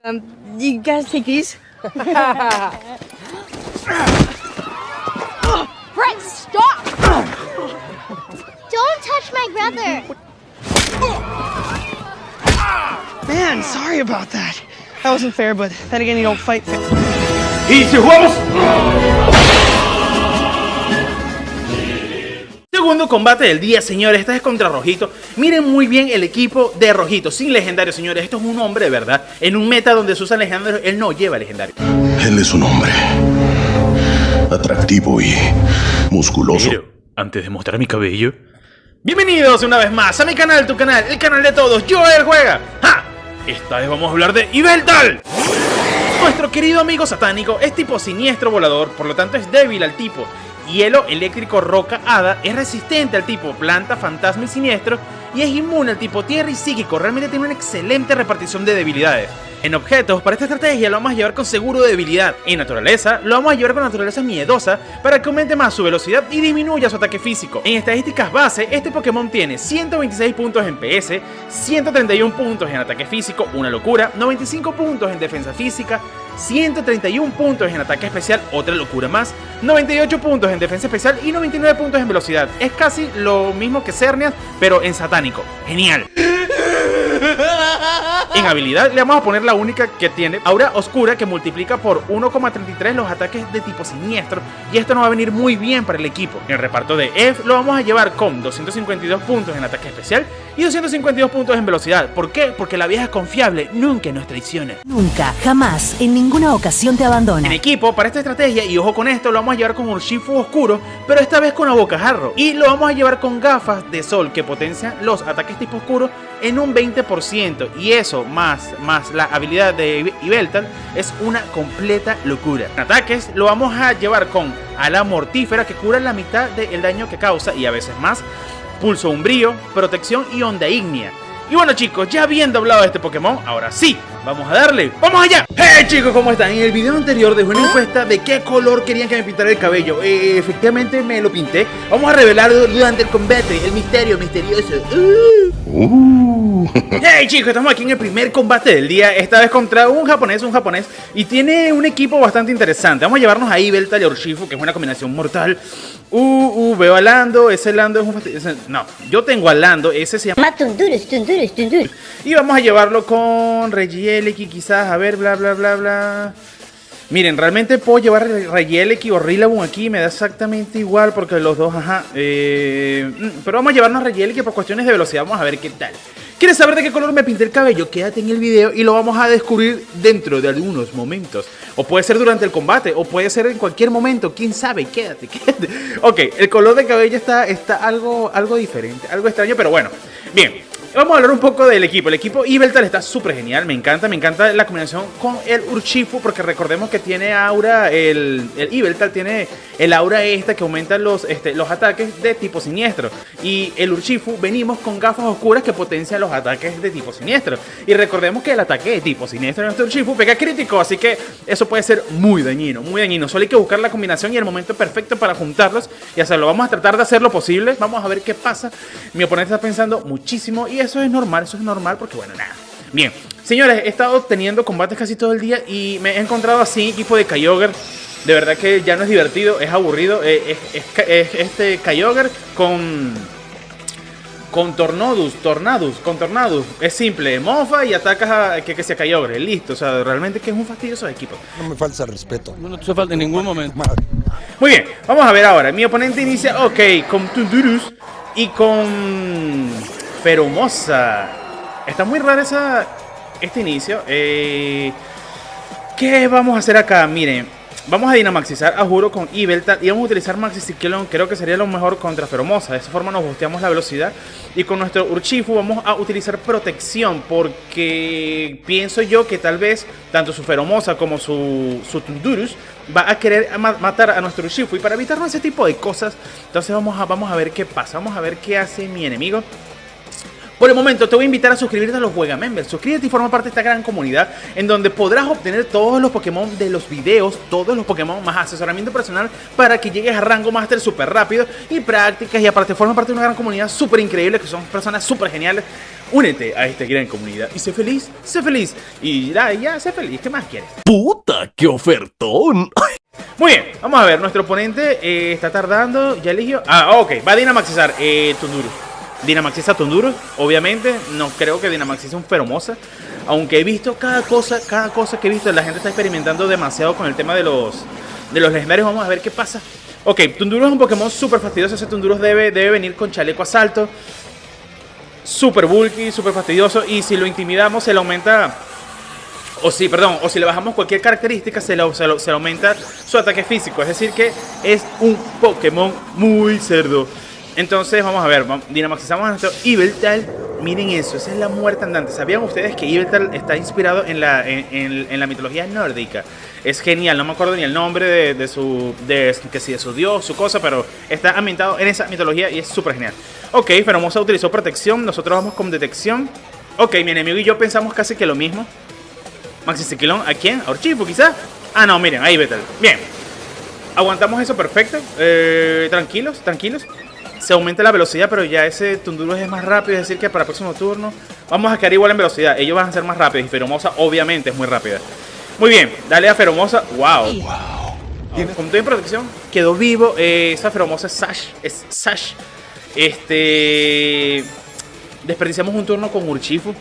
You guys take these? Brett, stop! Don't touch my brother. Man, sorry about that. That wasn't fair, but then again, you don't fight fair. ¡Y si jugamos! Segundo combate del día, señores. Esta es contra Rojito. Miren muy bien el equipo de Rojito. Sin legendario, señores. Esto es un hombre de verdad. En un meta donde se usa legendario, él no lleva legendario. Él es un hombre atractivo y musculoso. Pero, antes de mostrar mi cabello, bienvenidos una vez más a mi canal, tu canal, el canal de todos, Joel Juega. ¡Ja! Esta vez vamos a hablar de Yveltal. Nuestro querido amigo satánico es tipo siniestro volador, por lo tanto es débil al tipo hielo, eléctrico, roca, hada, es resistente al tipo planta, fantasma y siniestro, y es inmune al tipo tierra y psíquico. Realmente tiene una excelente repartición de debilidades. En objetos, para esta estrategia lo vamos a llevar con seguro de debilidad. En naturaleza, lo vamos a llevar con naturaleza miedosa para que aumente más su velocidad y disminuya su ataque físico. En estadísticas base, este Pokémon tiene 126 puntos en PS, 131 puntos en ataque físico, una locura, 95 puntos en defensa física, 131 puntos en ataque especial, otra locura más, 98 puntos en defensa especial y 99 puntos en velocidad. Es casi lo mismo que Xerneas, pero en satánico. ¡Genial! En habilidad le vamos a poner la única que tiene, Aura Oscura, que multiplica por 1,33 los ataques de tipo siniestro, y esto nos va a venir muy bien para el equipo. En el reparto de F lo vamos a llevar con 252 puntos en ataque especial y 252 puntos en velocidad. ¿Por qué? Porque la vieja confiable nunca nos traiciona. Nunca, jamás, en ninguna ocasión te abandona. En equipo, para esta estrategia, y ojo con esto, lo vamos a llevar con Urshifu Oscuro, pero esta vez con Abocajarro. Y lo vamos a llevar con gafas de sol que potencian los ataques tipo oscuro en un 20%. Y eso, más la habilidad de Yveltal, es una completa locura. En ataques, lo vamos a llevar con Ala Mortífera, que cura la mitad del daño que causa y a veces más. Pulso Umbrío, Protección y Onda Ígnea. Y bueno, chicos, ya habiendo hablado de este Pokémon, ahora sí, vamos a darle. ¡Vamos allá! ¡Hey, chicos! ¿Cómo están? En el video anterior dejé una encuesta de qué color querían que me pintara el cabello. Efectivamente me lo pinté. Vamos a revelarlo durante el combate. El misterio misterioso. Hey, chicos, estamos aquí en el primer combate del día. Esta vez contra un japonés. Y tiene un equipo bastante interesante. Vamos a llevarnos a Yveltal y a Urshifu, que es una combinación mortal. Veo a Lando. Ese Lando es un fastidio. No, yo tengo a Lando. Ese se llama Tundurus. y vamos a llevarlo con Regieleki, quizás, a ver, bla, bla, bla, bla. Miren, realmente puedo llevar Regieleki o Rillaboom aquí, me da exactamente igual porque los dos, ajá. Pero vamos a llevarnos a Regieleki por cuestiones de velocidad, vamos a ver qué tal. ¿Quieres saber de qué color me pinté el cabello? Quédate en el video y lo vamos a descubrir dentro de algunos momentos. O puede ser durante el combate, o puede ser en cualquier momento, quién sabe, quédate. Ok, el color de cabello está algo diferente, algo extraño, pero bueno, bien. Vamos a hablar un poco del equipo. El equipo Yveltal está súper genial. Me encanta la combinación con el Urshifu, porque recordemos que tiene aura. El Yveltal tiene el aura esta que aumenta los ataques de tipo siniestro. Y el Urshifu venimos con gafas oscuras que potencian los ataques de tipo siniestro. Y recordemos que el ataque de tipo siniestro de nuestro Urshifu pega crítico, así que eso puede ser muy dañino, muy dañino. Solo hay que buscar la combinación y el momento perfecto para juntarlos y hacerlo. Vamos a tratar de hacer lo posible. Vamos a ver qué pasa. Mi oponente está pensando muchísimo y eso es normal porque bueno, nada. Bien, señores, he estado teniendo combates casi todo el día y me he encontrado así equipo de Kyogre. De verdad que ya no es divertido, es aburrido. Es este Kyogre con Tornadus. Es simple, mofa y atacas a que sea Kyogre, listo. O sea, realmente que es un fastidioso de equipo. No me falta respeto. No te falta en ningún momento. Muy bien, vamos a ver ahora. Mi oponente inicia, con Tundurus y con Feromosa. Está muy raro este inicio. ¿Qué vamos a hacer acá? Miren, vamos a dinamaxizar a Juro con Yveltal y vamos a utilizar Maxi Ciclón. Creo que sería lo mejor contra Feromosa. De esa forma nos bosteamos la velocidad. Y con nuestro Urshifu vamos a utilizar protección, porque pienso yo que tal vez tanto su Feromosa como su Tundurus va a querer matar a nuestro Urshifu. Y para evitarnos ese tipo de cosas, entonces vamos a ver qué pasa. Vamos a ver qué hace mi enemigo. Por el momento te voy a invitar a suscribirte a los Juega Members. Suscríbete y forma parte de esta gran comunidad en donde podrás obtener todos los Pokémon de los videos, todos los Pokémon más asesoramiento personal para que llegues a rango Master súper rápido y prácticas, y aparte forma parte de una gran comunidad súper increíble que son personas súper geniales. Únete a esta gran comunidad y sé feliz, y ya, sé feliz, ¿qué más quieres? ¡Puta, qué ofertón! Muy bien, vamos a ver, nuestro oponente está tardando, ya eligió. Ok, va a Dynamaxizar Tundurus. Dynamaxiza Tundurus, obviamente, no creo que Dynamaxice un Feromosa. Aunque he visto cada cosa que he visto, la gente está experimentando demasiado con el tema de los legendarios. Vamos a ver qué pasa. Ok, Tundurus es un Pokémon súper fastidioso. Ese Tundurus debe venir con chaleco asalto. Súper bulky, súper fastidioso. Y si lo intimidamos, se le aumenta... O si le bajamos cualquier característica, se le aumenta su ataque físico. Es decir que es un Pokémon muy cerdo. Entonces, vamos a ver, Dynamaxizamos a nuestro Yveltal. Miren eso, esa es la muerte andante. ¿Sabían ustedes que Yveltal está inspirado en la mitología nórdica? Es genial, no me acuerdo ni el nombre de su dios, su cosa, pero está ambientado en esa mitología y es súper genial. Ok, Feromosa utilizó protección, nosotros vamos con detección. Ok, mi enemigo y yo pensamos casi que lo mismo. Maxiciclón, ¿a quién? ¿A Urshifu quizás? Ah, no, miren, ahí Yveltal. Bien, aguantamos eso perfecto. Tranquilos. Se aumenta la velocidad, pero ya ese Tundurus es más rápido. Es decir que para el próximo turno vamos a quedar igual en velocidad. Ellos van a ser más rápidos y Feromosa obviamente es muy rápida. Muy bien, dale a Feromosa. Wow. Como estoy en protección, quedó vivo. Esa Feromosa es Sash. Desperdiciamos un turno con Urshifu.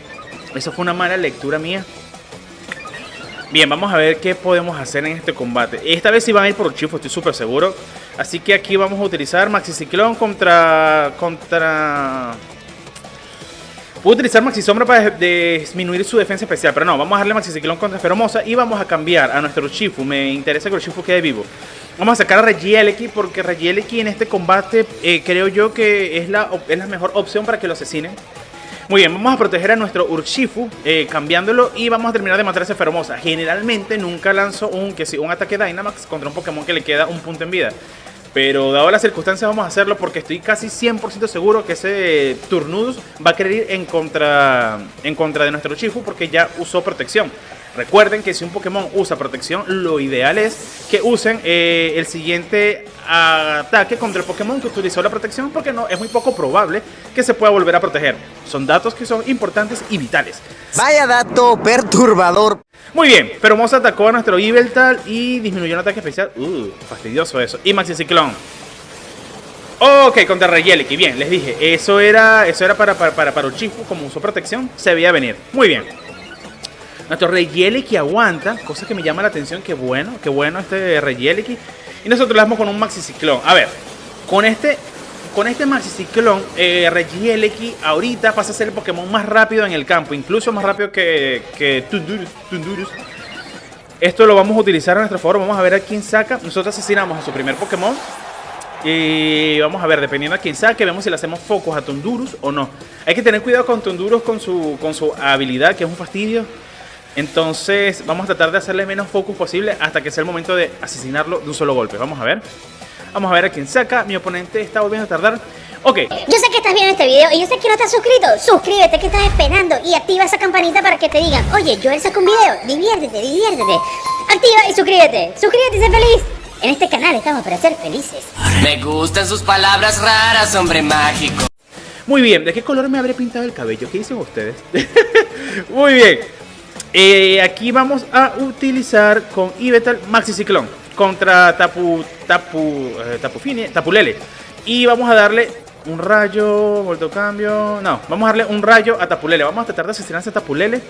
Eso fue una mala lectura mía. Bien, vamos a ver qué podemos hacer en este combate. Esta vez sí van a ir por Urshifu, estoy súper seguro. Así que aquí vamos a utilizar Maxiciclón contra... Puedo utilizar Maxisombra para disminuir su defensa especial, pero no, vamos a darle Maxiciclón contra Feromosa y vamos a cambiar a nuestro Urshifu. Me interesa que Urshifu quede vivo. Vamos a sacar a Regieleki porque Regieleki en este combate creo yo que es la mejor opción para que lo asesinen. Muy bien, vamos a proteger a nuestro Urshifu cambiándolo y vamos a terminar de matar a ese Feromosa. Generalmente nunca lanzo un ataque Dynamax contra un Pokémon que le queda un punto en vida. Pero dado las circunstancias vamos a hacerlo porque estoy casi 100% seguro que ese Turnudus va a querer ir en contra de nuestro Urshifu porque ya usó protección. Recuerden que si un Pokémon usa protección, lo ideal es que usen el siguiente ataque contra el Pokémon que utilizó la protección, porque no es muy poco probable que se pueda volver a proteger. Son datos que son importantes y vitales. Vaya dato perturbador. Muy bien, Feromosa atacó a nuestro Yveltal y disminuyó un ataque especial. Fastidioso eso. Y Maxiciclón. Ok, contra Regieleki. Bien, les dije, eso era para Urshifu, como usó protección, se veía venir. Muy bien. Nuestro Regieleki aguanta, cosa que me llama la atención. Qué bueno este Regieleki. Y nosotros le damos con un Maxiciclón. A ver, con este Maxiciclón, Regieleki ahorita pasa a ser el Pokémon más rápido en el campo. Incluso más rápido que Tundurus. Esto lo vamos a utilizar a nuestro favor. Vamos a ver a quién saca. Nosotros asesinamos a su primer Pokémon. Y vamos a ver, dependiendo a quién saque, vemos si le hacemos focus a Tundurus o no. Hay que tener cuidado con Tundurus con su habilidad, que es un fastidio. Entonces vamos a tratar de hacerle menos focus posible hasta que sea el momento de asesinarlo de un solo golpe. Vamos a ver a quién saca. Mi oponente está volviendo a tardar. Ok. Yo sé que estás viendo este video y yo sé que no estás suscrito. Suscríbete, que estás esperando, y activa esa campanita para que te digan: oye, Joel sacó un video, diviértete. Activa y suscríbete y sé feliz. En este canal estamos para ser felices. Me gustan sus palabras raras, hombre mágico. Muy bien, ¿de qué color me habré pintado el cabello? ¿Qué dicen ustedes? Muy bien. Aquí vamos a utilizar con Yveltal Maxiciclón contra Tapulele. Y vamos a darle un rayo, voltocambio. No, vamos a darle un rayo a Tapulele. Vamos a tratar de asesinar a Tapulele.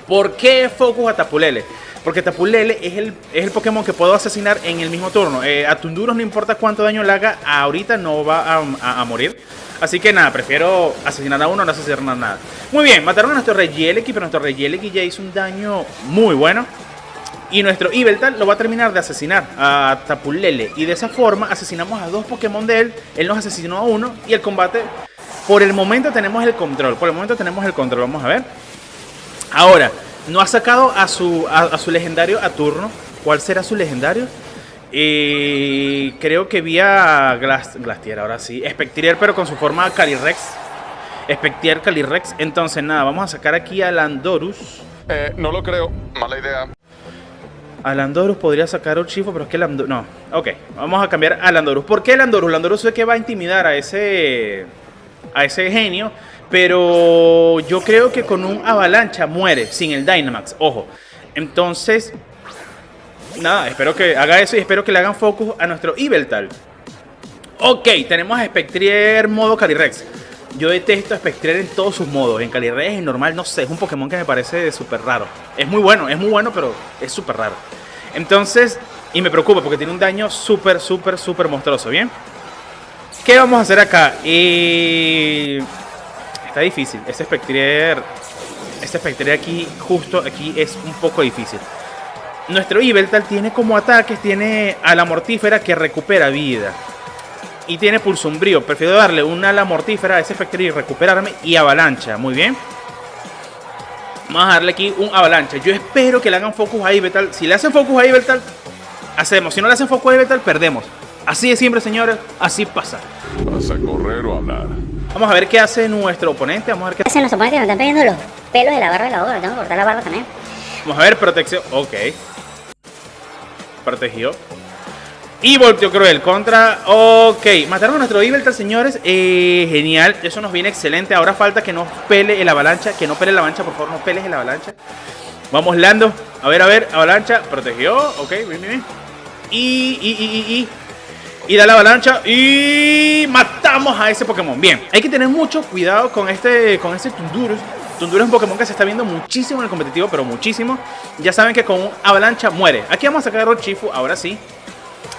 ¿Por qué focus a Tapulele? Porque Tapulele es el Pokémon que puedo asesinar en el mismo turno. A Tundurus no importa cuánto daño le haga, ahorita no va a morir. Así que nada, prefiero asesinar a uno, no asesinar nada. Muy bien, mataron a nuestro Regieleki, pero nuestro Regieleki ya hizo un daño muy bueno. Y nuestro Yveltal lo va a terminar de asesinar a Tapulele. Y de esa forma asesinamos a dos Pokémon de él. Él nos asesinó a uno y el combate, por el momento tenemos el control. Vamos a ver. Ahora, no ha sacado a su legendario a turno. ¿Cuál será su legendario? Creo que vi a Glastier, ahora sí. Spectrier, pero con su forma Calyrex. Calyrex. Entonces nada, vamos a sacar aquí a Landorus. No lo creo, mala idea. A Landorus podría sacar a Urshifu, pero es que Landorus... No, ok, vamos a cambiar a Landorus. ¿Por qué Landorus? Landorus es que va a intimidar a ese genio. Pero yo creo que con un avalancha muere sin el Dynamax, ojo. Entonces, nada, espero que haga eso y espero que le hagan focus a nuestro Yveltal. Ok, tenemos a Spectrier modo Calyrex. Yo detesto a Spectrier en todos sus modos. En Calyrex, en normal, no sé, es un Pokémon que me parece súper raro. Es muy bueno, pero es súper raro. Entonces, y me preocupa porque tiene un daño súper monstruoso, ¿bien? ¿Qué vamos a hacer acá? Está difícil. Este Spectrier aquí, justo aquí, es un poco difícil. Nuestro Yveltal tiene como ataques, tiene ala mortífera que recupera vida. Y tiene pulso umbrío. Prefiero darle una ala mortífera a ese Spectrier y recuperarme. Y avalancha, muy bien. Vamos a darle aquí un avalancha. Yo espero que le hagan focus a Yveltal. Si le hacen focus a Yveltal, hacemos. Si no le hacen focus a Yveltal, perdemos. Así de siempre, señores, así pasa. ¿Vas a correr o hablar? Vamos a ver qué hace nuestro oponente. Vamos a ver qué hacen los oponentes. Me están pegando los pelos de la barba de la boca. Me tengo que cortar la barba también. Vamos a ver, protección. Ok. Protegió. Y volteó cruel contra... Ok. Mataron a nuestro Yveltal, señores. Genial. Eso nos viene excelente. Ahora falta que nos pele el avalancha. Que no pele la avalancha, por favor. No peles el avalancha. Vamos, Lando. A ver. Avalancha. Protegió. Ok. Bien. Y da la avalancha y matamos a ese Pokémon. Bien, hay que tener mucho cuidado con este Tundurus. Tundurus es un Pokémon que se está viendo muchísimo en el competitivo, pero muchísimo. Ya saben que con un avalancha muere. Aquí vamos a sacar a Urshifu, ahora sí.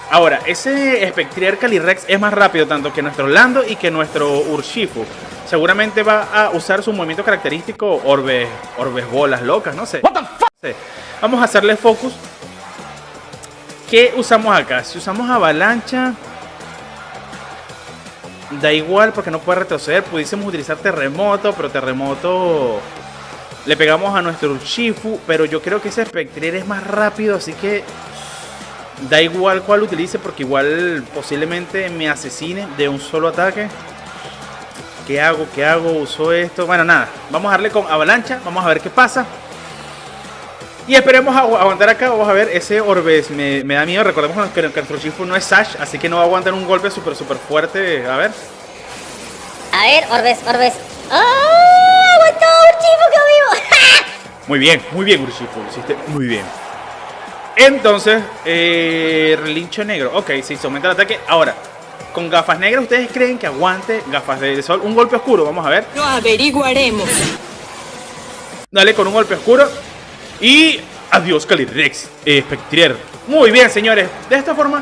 Ahora, ese Spectrier Calyrex es más rápido tanto que nuestro Lando y que nuestro Urshifu. Seguramente va a usar su movimiento característico, orbes bolas locas, no sé. What the fuck? Sí. Vamos a hacerle focus. ¿Qué usamos acá? Si usamos avalancha, da igual porque no puede retroceder. Pudiésemos utilizar terremoto, pero terremoto le pegamos a nuestro Urshifu. Pero yo creo que ese Spectrier es más rápido, así que da igual cuál utilice porque igual posiblemente me asesine de un solo ataque. ¿Qué hago? Uso esto. Bueno, nada, vamos a darle con avalancha. Vamos a ver qué pasa. Y esperemos aguantar acá. Vamos a ver, ese Orbes me da miedo. Recordemos que nuestro Urshifu no es Sash, así que no va a aguantar un golpe súper fuerte. A ver. Orbes. ¡Oh! ¡Aguantó Urshifu, que vivo! Muy bien, Urshifu. Lo hiciste muy bien. Entonces, relincho negro. Ok, sí, se aumenta el ataque. Ahora, con gafas negras, ¿ustedes creen que aguante gafas de sol? Un golpe oscuro, vamos a ver. Lo averiguaremos. Dale con un golpe oscuro. Y adiós, Calyrex, Spectrier. Muy bien, señores. De esta forma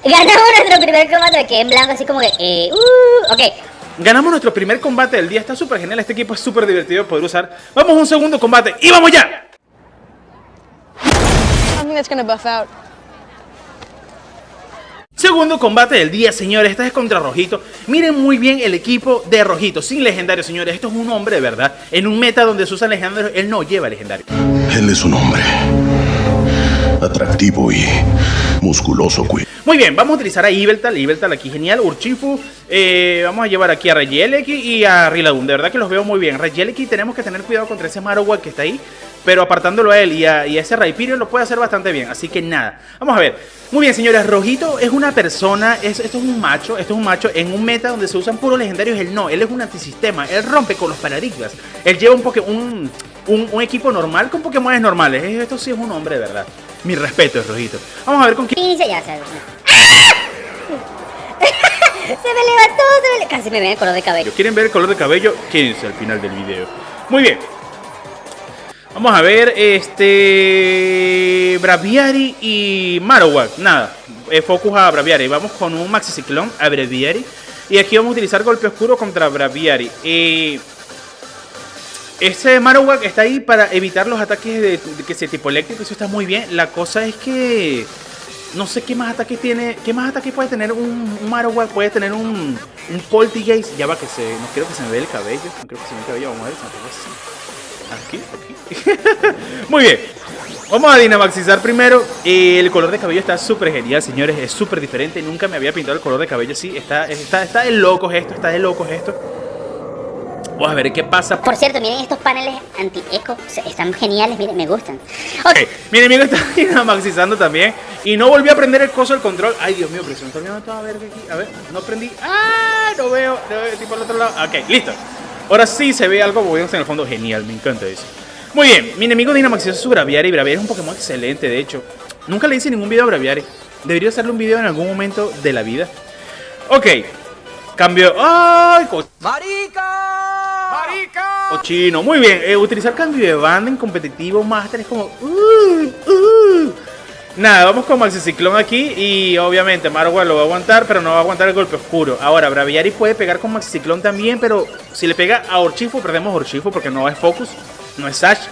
ganamos nuestro primer combate. Que en blanco, así como que ok. Ganamos nuestro primer combate del día. Está súper genial. Este equipo es súper divertido de poder usar. Vamos a un segundo combate. ¡Y vamos ya! I think that's gonna buff out. Segundo combate del día, señores. Esta es contra Rojito. Miren muy bien el equipo de Rojito. Sin legendario, señores. Esto es un hombre de verdad. En un meta donde se usa legendario, él no lleva legendario. Él es un hombre atractivo y musculoso. Muy bien, vamos a utilizar a Yveltal aquí genial. Urshifu. Vamos a llevar aquí a Regieleki y a Rillaboom. De verdad que los veo muy bien. Regieleki tenemos que tener cuidado contra ese Marowak que está ahí. Pero apartándolo a él y a ese Rhyperior lo puede hacer bastante bien. Así que nada, vamos a ver. Muy bien, señores, Rojito es una persona, esto es un macho en un meta donde se usan puros legendarios. Él no, él es un antisistema, él rompe con los paradigmas. Él lleva un equipo normal con Pokémones normales. Esto sí es un hombre de verdad. Mi respeto es Rojito. Vamos a ver con quién. Inicia ya, ¿sabes? Se me levantó, casi me ve el color de cabello. ¿Quieren ver el color de cabello? Quédense al final del video. Muy bien. Vamos a ver, Braviary y Marowak. Nada, focus a Braviary. Vamos con un Maxi Ciclón a Braviary. Y aquí vamos a utilizar golpe oscuro contra Braviary. Este Marowak está ahí para evitar los ataques de que sea tipo eléctrico. Eso está muy bien. La cosa es que no sé qué más ataques tiene. ¿Qué más ataques puede tener un Marowak? Puede tener un Poltergeist. Ya va que no quiero que se me vea el cabello. No quiero que se me vea el cabello. Vamos a ver si aquí. Muy bien. Vamos a Dynamaxizar primero. El color de cabello está súper genial, señores. Es súper diferente. Nunca me había pintado el color de cabello así. Está de locos esto. Vamos a ver qué pasa. Por cierto, miren estos paneles anti-eco. Están geniales, miren, me gustan. Ok. Mi enemigo está Dynamaxizando también. Y no volví a prender el coso del control. Ay, Dios mío, pero se me está olvidando toda verga aquí. A ver, no prendí. ¡Ah! No veo. Tipo al otro lado. Ok, listo. Ahora sí se ve algo moviéndose en el fondo. Genial, me encanta eso. Muy bien, mi enemigo Dynamaxizó su Braviary. Braviary es un Pokémon excelente, de hecho. Nunca le hice ningún video a Braviary. Debería hacerle un video en algún momento de la vida. Ok. Cambio. ¡Ay! ¡Marica! Cochino. Muy bien. Utilizar cambio de banda en competitivo Master es como... Nada, vamos con Maxi Ciclón aquí. Y obviamente Marowak lo va a aguantar, pero no va a aguantar el golpe oscuro. Ahora, Braviary puede pegar con Maxi Ciclón también, pero si le pega a Urshifu, perdemos Urshifu porque no es Focus, no es Sash.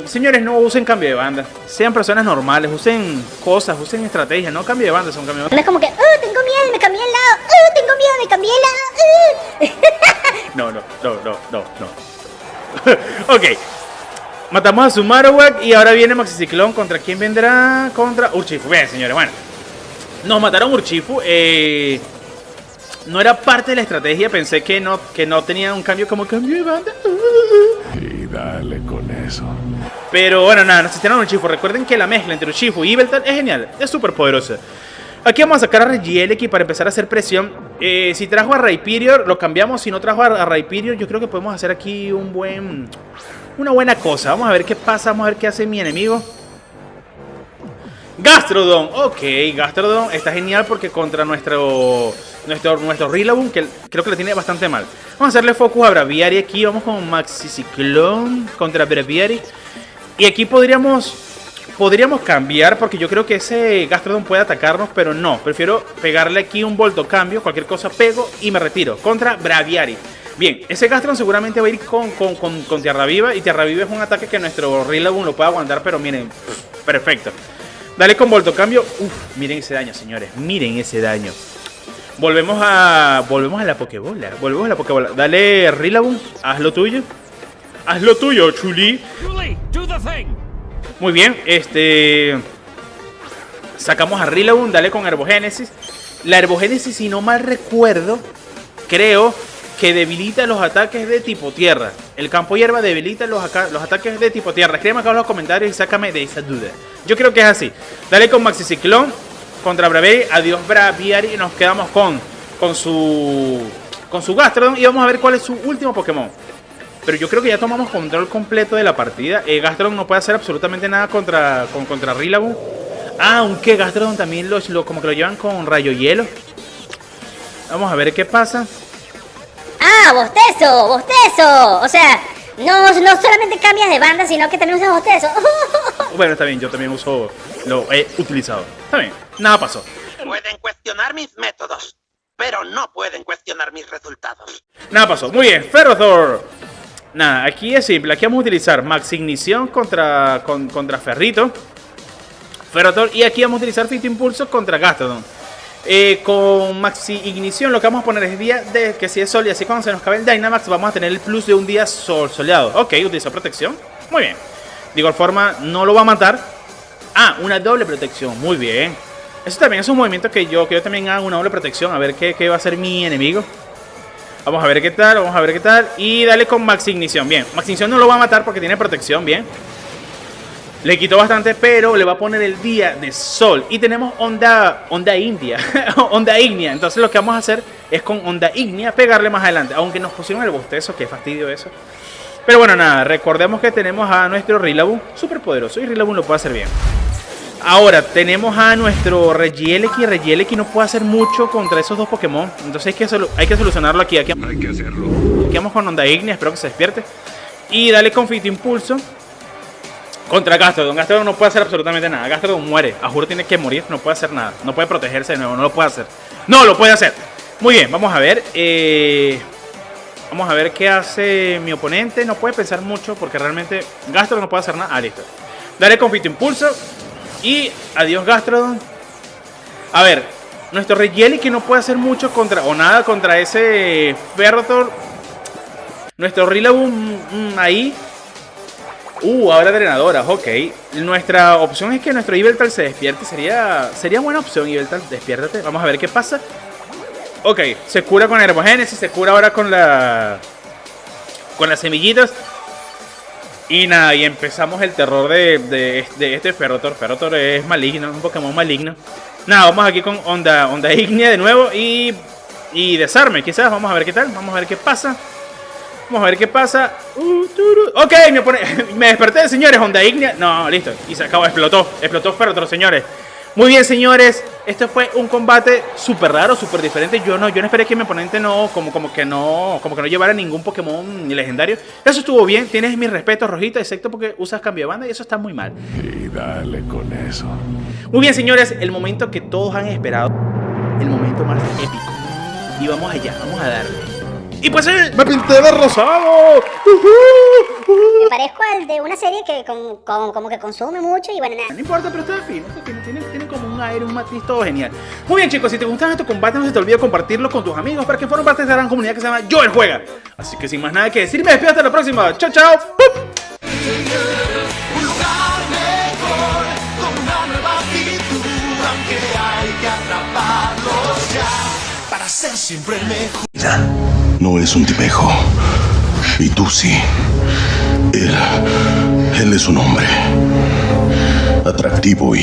Señores, no usen cambio de banda. Sean personas normales, usen cosas, usen estrategias, no cambio de banda, son cambio de banda. No es como que, tengo miedo, me cambié el lado. Tengo miedo, me cambié el lado. No. Ok. Matamos a su Marowak y ahora viene Maxi Ciclón. ¿Contra quién vendrá? Contra Urshifu. Bien, señores, bueno. Nos mataron Urshifu. No era parte de la estrategia. Pensé que no tenía un cambio como cambio de banda. Y dale con eso. Pero bueno, nada, nos asistieron a Urshifu. Recuerden que la mezcla entre Urshifu y Yveltal es genial. Es súper poderosa. Aquí vamos a sacar a Regieleki para empezar a hacer presión. Si trajo a Rhyperior, lo cambiamos. Si no trajo a Rhyperior, yo creo que podemos hacer aquí una buena cosa. Vamos a ver qué pasa. Vamos a ver qué hace mi enemigo. Gastrodon. Ok, Gastrodon está genial porque contra nuestro Rillaboom, que creo que le tiene bastante mal. Vamos a hacerle focus a Braviary aquí. Vamos con Maxi Ciclón contra Braviary. Y aquí podríamos cambiar porque yo creo que ese Gastrodon puede atacarnos, pero no. Prefiero pegarle aquí un Volto Cambio. Cualquier cosa pego y me retiro contra Braviary. Bien, ese Gastrodon seguramente va a ir con Tierra Viva. Y Tierra Viva es un ataque que nuestro Rillaboom lo puede aguantar, pero miren, perfecto. Dale con Volto Cambio. Miren ese daño, señores. Miren ese daño. Volvemos a la Pokébola. Dale, Rillaboom, haz lo tuyo. Haz lo tuyo, Chuli. Muy bien, sacamos a Rillaboom, dale con Herbogénesis. La Herbogénesis, si no mal recuerdo, creo que debilita los ataques de tipo tierra. El campo hierba debilita los ataques de tipo tierra. Escríbeme acá en los comentarios y sácame de esa duda. Yo creo que es así. Dale con Maxi Ciclón contra Braviary. Adiós Braviary. Y nos quedamos con su Gastrodon. Y vamos a ver cuál es su último Pokémon. Pero yo creo que ya tomamos control completo de la partida. Gastrodon no puede hacer absolutamente nada contra Rillaboom. Aunque Gastrodon también como que lo llevan con Rayo Hielo. Vamos a ver qué pasa. Bostezo. O sea, no solamente cambias de banda, sino que también usas bostezo. Bueno, está bien, yo también lo he utilizado. Está bien, nada pasó. Pueden cuestionar mis métodos, pero no pueden cuestionar mis resultados. Nada pasó, muy bien, Ferrothor. Nada, aquí es simple, aquí vamos a utilizar Max Ignición contra Ferrito, Ferrothor, y aquí vamos a utilizar Fito Impulso contra Gastrodon. Con Maxi Ignición lo que vamos a poner es día de que si es sol, y así cuando se nos acabe el Dynamax vamos a tener el plus de un día soleado. Ok, utilizó protección, muy bien. De igual forma no lo va a matar. Una doble protección, muy bien. Eso también es un movimiento que yo también hago, una doble protección. A ver qué va a hacer mi enemigo. Vamos a ver qué tal, y dale con Maxi Ignición, bien. Maxi Ignición no lo va a matar porque tiene protección, bien. Le quitó bastante, pero le va a poner el día de sol. Y tenemos onda India. Onda Ignea. Entonces lo que vamos a hacer es con Onda Ignea pegarle más adelante. Aunque nos pusieron el bostezo, qué fastidio eso. Pero bueno, nada. Recordemos que tenemos a nuestro Rillaboom súper poderoso. Y Rillaboom lo puede hacer bien. Ahora tenemos a nuestro Regieleki. Regieleki no puede hacer mucho contra esos dos Pokémon. Entonces hay que solucionarlo aquí. Hay que hacerlo. Aquí vamos con Onda Ignea. Espero que se despierte. Y dale con Fito Impulso contra Gastrodon. Gastrodon no puede hacer absolutamente nada. Gastrodon muere. A juro tiene que morir. No puede hacer nada. No puede protegerse de nuevo. No lo puede hacer. No lo puede hacer. Muy bien. Vamos a ver. Vamos a ver qué hace mi oponente. No puede pensar mucho porque realmente Gastrodon no puede hacer nada. Listo. Dale con Fito Impulso. Y adiós Gastrodon. A ver. Nuestro Regieleki no puede hacer mucho nada contra ese Ferrothor. Nuestro Rillaboom ahí. Ahora drenadoras, ok. Nuestra opción es que nuestro Yveltal se despierte. Sería buena opción, Yveltal, despiértate. Vamos a ver qué pasa. Ok, se cura con Herbogénesis, se cura ahora con la con las semillitas. Y nada, y empezamos el terror de este Ferrothor. Ferrothor es maligno, un Pokémon maligno. Nada, vamos aquí con Onda Ígnea de nuevo y Desarme, quizás. Vamos a ver qué tal, vamos a ver qué pasa. Vamos a ver qué pasa. Ok, me desperté, señores. Onda Ígnea. No, listo. Y se acabó, explotó Ferrothor, señores. Muy bien, señores. Esto fue un combate súper raro, súper diferente. Yo no esperé que mi oponente como que no llevara ningún Pokémon legendario. Eso estuvo bien. Tienes mi respeto, Rojito, excepto porque usas cambio de banda y eso está muy mal. Y dale con eso. Muy bien, señores. El momento que todos han esperado. El momento más épico. Y vamos allá, vamos a darle. Y pues me pinté de rosado. Me parezco al de una serie que como que consume mucho y bueno, nada. No importa, pero está fino, tiene como un aire, un matiz, todo genial. Muy bien, chicos, si te gustaron estos combates, no se te olvide compartirlo con tus amigos para que formen parte de esta gran comunidad que se llama Yo El Juega. Así que sin más nada que decir, me despido hasta la próxima. Chao, chao. ¡Pum! Ser siempre mejor. No es un tipejo. Y tú sí. Él es un hombre atractivo y